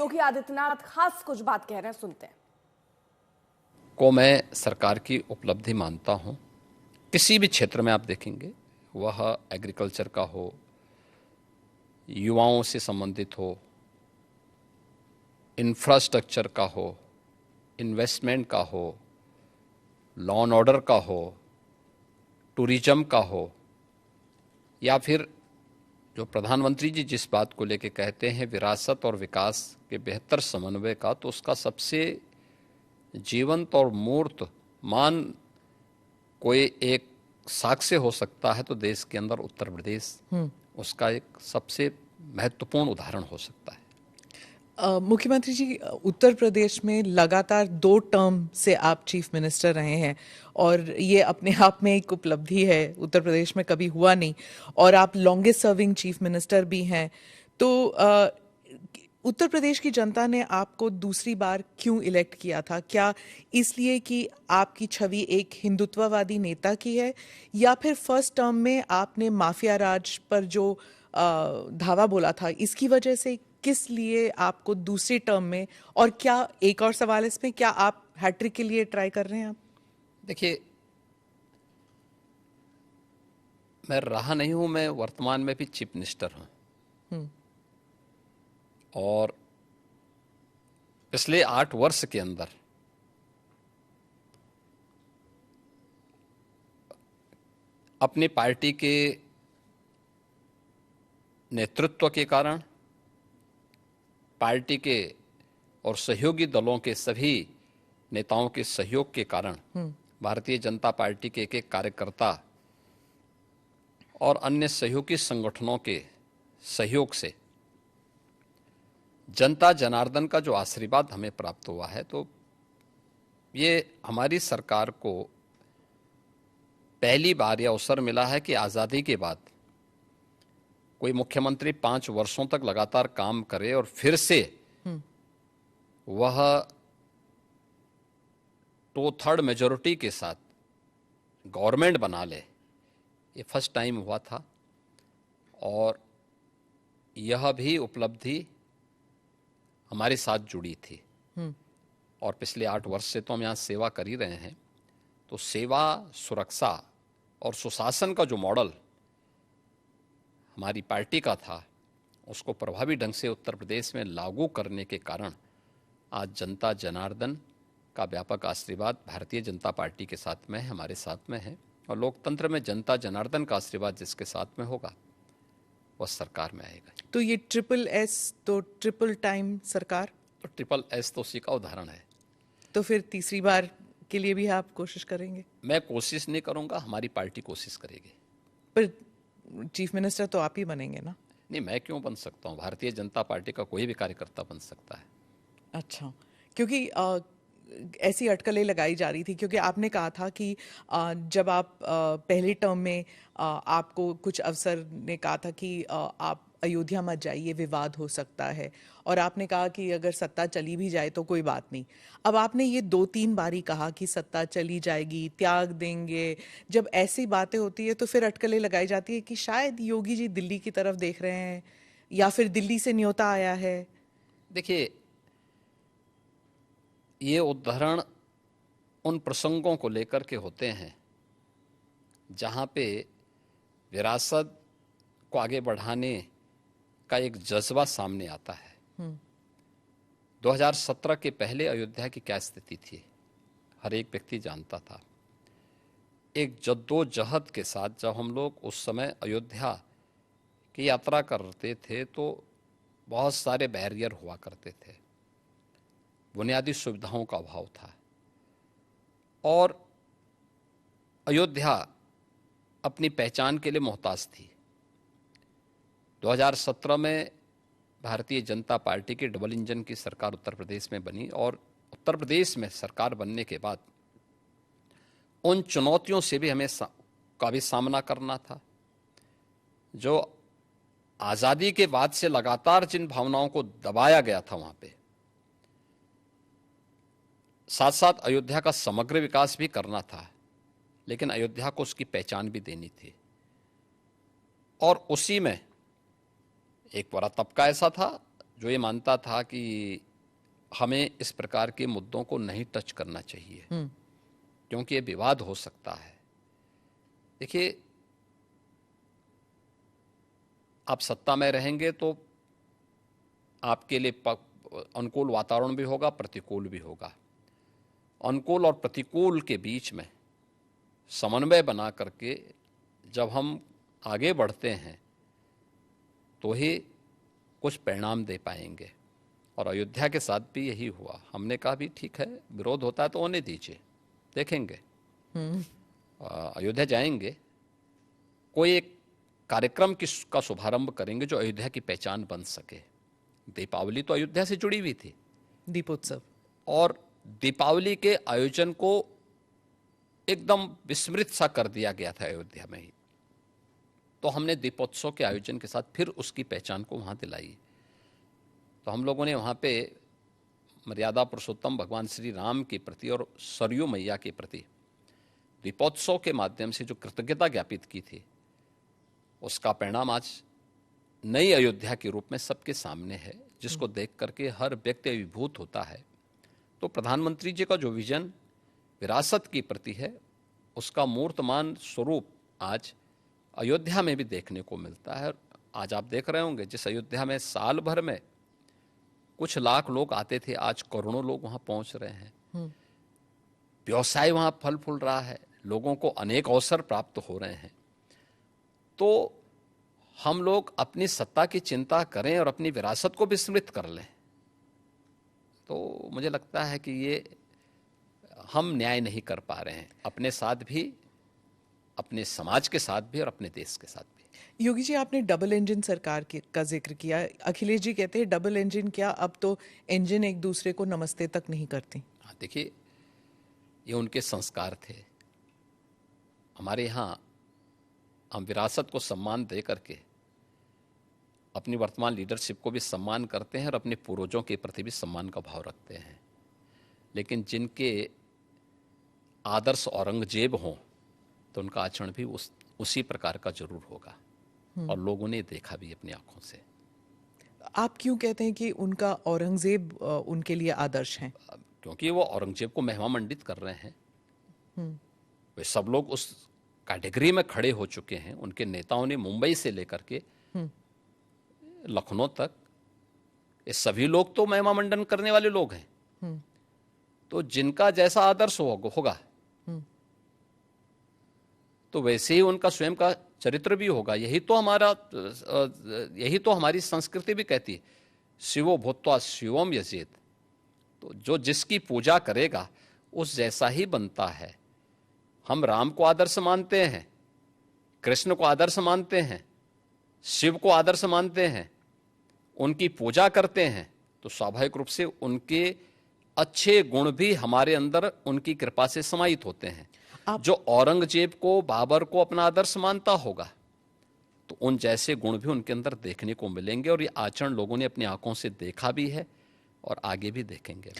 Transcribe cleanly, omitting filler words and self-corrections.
योगी आदित्यनाथ खास कुछ बात कह रहे हैं, सुनते हैं। को मैं सरकार की उपलब्धि मानता हूं। किसी भी क्षेत्र में आप देखेंगे, वह एग्रीकल्चर का हो, युवाओं से संबंधित हो, इंफ्रास्ट्रक्चर का हो, इन्वेस्टमेंट का हो, लॉ एंड ऑर्डर का हो, टूरिज्म का हो, या फिर जो प्रधानमंत्री जी जिस बात को लेके कहते हैं विरासत और विकास के बेहतर समन्वय का, तो उसका सबसे जीवंत और मूर्त मान कोई एक साक्ष्य हो सकता है तो देश के अंदर उत्तर प्रदेश उसका एक सबसे महत्वपूर्ण उदाहरण हो सकता है। मुख्यमंत्री जी, उत्तर प्रदेश में लगातार 2 टर्म से आप चीफ मिनिस्टर रहे हैं और ये अपने आप में एक उपलब्धि है, उत्तर प्रदेश में कभी हुआ नहीं, और आप लॉन्गेस्ट सर्विंग चीफ मिनिस्टर भी हैं। तो उत्तर प्रदेश की जनता ने आपको दूसरी बार क्यों इलेक्ट किया था? क्या इसलिए कि आपकी छवि एक हिंदुत्ववादी नेता की है, या फिर फर्स्ट टर्म में आपने माफिया राज पर जो धावा बोला था इसकी वजह से? किस लिए आपको दूसरी टर्म में, और क्या एक और सवाल इसमें, क्या आप हैट्रिक के लिए ट्राई कर रहे हैं आप? देखिए, मैं रहा नहीं हूं, मैं वर्तमान में भी चीफ मिनिस्टर हूं और पिछले 8 वर्ष के अंदर अपनी पार्टी के नेतृत्व के कारण, पार्टी के और सहयोगी दलों के सभी नेताओं के सहयोग के कारण, भारतीय जनता पार्टी के एक कार्यकर्ता और अन्य सहयोगी संगठनों के सहयोग से जनता जनार्दन का जो आशीर्वाद हमें प्राप्त हुआ है, तो ये हमारी सरकार को पहली बार यह अवसर मिला है कि आज़ादी के बाद कोई मुख्यमंत्री 5 वर्षों तक लगातार काम करे और फिर से वह 2/3 मेजॉरिटी के साथ गवर्नमेंट बना ले। ये फर्स्ट टाइम हुआ था और यह भी उपलब्धि हमारे साथ जुड़ी थी। और पिछले 8 वर्ष से तो हम यहाँ सेवा कर ही रहे हैं, तो सेवा, सुरक्षा और सुशासन का जो मॉडल हमारी पार्टी का था, उसको प्रभावी ढंग से उत्तर प्रदेश में लागू करने के कारण आज जनता जनार्दन का व्यापक आशीर्वाद भारतीय जनता पार्टी के साथ में है, हमारे साथ में है। और लोकतंत्र में जनता जनार्दन का आशीर्वाद जिसके साथ में होगा वह सरकार में आएगा। तो ये SSS तो ट्रिपल टाइम सरकार, तो SSS तो उसी का उदाहरण है। तो फिर तीसरी बार के लिए भी आप कोशिश करेंगे? मैं कोशिश नहीं करूंगा, हमारी पार्टी कोशिश करेगी। पर चीफ मिनिस्टर तो आप ही बनेंगे ना? नहीं, मैं क्यों बन सकता हूँ? भारतीय जनता पार्टी का कोई भी कार्यकर्ता बन सकता है। अच्छा, क्योंकि ऐसी अटकलें लगाई जा रही थी, क्योंकि आपने कहा था कि जब आप पहले टर्म में आपको कुछ अफसर ने कहा था कि आप अयोध्या मत जाइए, विवाद हो सकता है, और आपने कहा कि अगर सत्ता चली भी जाए तो कोई बात नहीं। अब आपने ये 2-3 बारी कहा कि सत्ता चली जाएगी, त्याग देंगे। जब ऐसी बातें होती है तो फिर अटकलें लगाई जाती है कि शायद योगी जी दिल्ली की तरफ देख रहे हैं या फिर दिल्ली से न्योता आया है। देखिए, ये उदाहरण उन प्रसंगों को लेकर के होते हैं जहाँ पे विरासत को आगे बढ़ाने का एक जज्बा सामने आता है। 2017 के पहले अयोध्या की क्या स्थिति थी, हर एक व्यक्ति जानता था। एक जद्दोजहद के साथ जब हम लोग उस समय अयोध्या की यात्रा करते थे तो बहुत सारे बैरियर हुआ करते थे, बुनियादी सुविधाओं का अभाव था, और अयोध्या अपनी पहचान के लिए मोहताज थी। 2017 में भारतीय जनता पार्टी की डबल इंजन की सरकार उत्तर प्रदेश में बनी, और उत्तर प्रदेश में सरकार बनने के बाद उन चुनौतियों से भी हमें का भी सामना करना था। जो आज़ादी के बाद से लगातार जिन भावनाओं को दबाया गया था वहाँ पे, साथ साथ अयोध्या का समग्र विकास भी करना था, लेकिन अयोध्या को उसकी पहचान भी देनी थी। और उसी में एक बड़ा तबका ऐसा था जो ये मानता था कि हमें इस प्रकार के मुद्दों को नहीं टच करना चाहिए क्योंकि ये विवाद हो सकता है। देखिए, आप सत्ता में रहेंगे तो आपके लिए अनुकूल वातावरण भी होगा, प्रतिकूल भी होगा। अनुकूल और प्रतिकूल के बीच में समन्वय बना करके जब हम आगे बढ़ते हैं तो ही कुछ परिणाम दे पाएंगे। और अयोध्या के साथ भी यही हुआ। हमने कहा भी ठीक है, विरोध होता है तो होने दीजिए, देखेंगे। अयोध्या जाएंगे, कोई एक कार्यक्रम का शुभारंभ करेंगे जो अयोध्या की पहचान बन सके। दीपावली तो अयोध्या से जुड़ी हुई थी, दीपोत्सव, और दीपावली के आयोजन को एकदम विस्मृत सा कर दिया गया था अयोध्या में ही। तो हमने दीपोत्सव के आयोजन के साथ फिर उसकी पहचान को वहाँ दिलाई। तो हम लोगों ने वहाँ पे मर्यादा पुरुषोत्तम भगवान श्री राम के प्रति और सरयू मैया के प्रति दीपोत्सव के माध्यम से जो कृतज्ञता ज्ञापित की थी, उसका परिणाम आज नई अयोध्या के रूप में सबके सामने है, जिसको देख करके हर व्यक्ति अभिभूत होता है। तो प्रधानमंत्री जी का जो विजन विरासत की प्रति है, उसका मूर्तमान स्वरूप आज अयोध्या में भी देखने को मिलता है। आज आप देख रहे होंगे, जिस अयोध्या में साल भर में कुछ लाख लोग आते थे, आज करोड़ों लोग वहां पहुंच रहे हैं। व्यवसाय वहां फल फूल रहा है, लोगों को अनेक अवसर प्राप्त हो रहे हैं। तो हम लोग अपनी सत्ता की चिंता करें और अपनी विरासत को विस्मृत कर लें, तो मुझे लगता है कि ये हम न्याय नहीं कर पा रहे हैं, अपने साथ भी, अपने समाज के साथ भी और अपने देश के साथ भी। योगी जी, आपने डबल इंजन सरकार का जिक्र किया। अखिलेश जी कहते हैं डबल इंजन क्या, अब तो इंजन एक दूसरे को नमस्ते तक नहीं करते। हाँ, देखिए, ये उनके संस्कार थे। हमारे यहाँ हम विरासत को सम्मान दे करके अपनी वर्तमान लीडरशिप को भी सम्मान करते हैं और अपने पूर्वजों के प्रति भी सम्मान का भाव रखते हैं। लेकिन जिनके आदर्श औरंगजेब हों तो उनका आचरण भी उसी प्रकार का जरूर होगा, और लोगों ने देखा भी अपनी आंखों से। आप क्यों कहते हैं कि उनका औरंगजेब उनके लिए आदर्श हैं? क्योंकि वो औरंगजेब को महिमा मंडित कर रहे हैं। वे सब लोग उस कैटेगरी में खड़े हो चुके हैं। उनके नेताओं ने मुंबई से लेकर के लखनऊ तक, ये सभी लोग तो महिमा मंडन करने वाले लोग हैं। तो जिनका जैसा आदर्श होगा तो वैसे ही उनका स्वयं का चरित्र भी होगा। यही तो हमारी संस्कृति भी कहती है, शिवो भूत्वा शिवम यजेत। तो जो जिसकी पूजा करेगा उस जैसा ही बनता है। हम राम को आदर्श मानते हैं, कृष्ण को आदर्श मानते हैं, शिव को आदर्श मानते हैं, उनकी पूजा करते हैं, तो स्वाभाविक रूप से उनके अच्छे गुण भी हमारे अंदर उनकी कृपा से समाहित होते हैं। जो औरंगजेब को, बाबर को अपना आदर्श मानता होगा तो उन जैसे गुण भी उनके अंदर देखने को मिलेंगे, और ये आचरण लोगों ने अपनी आंखों से देखा भी है और आगे भी देखेंगे।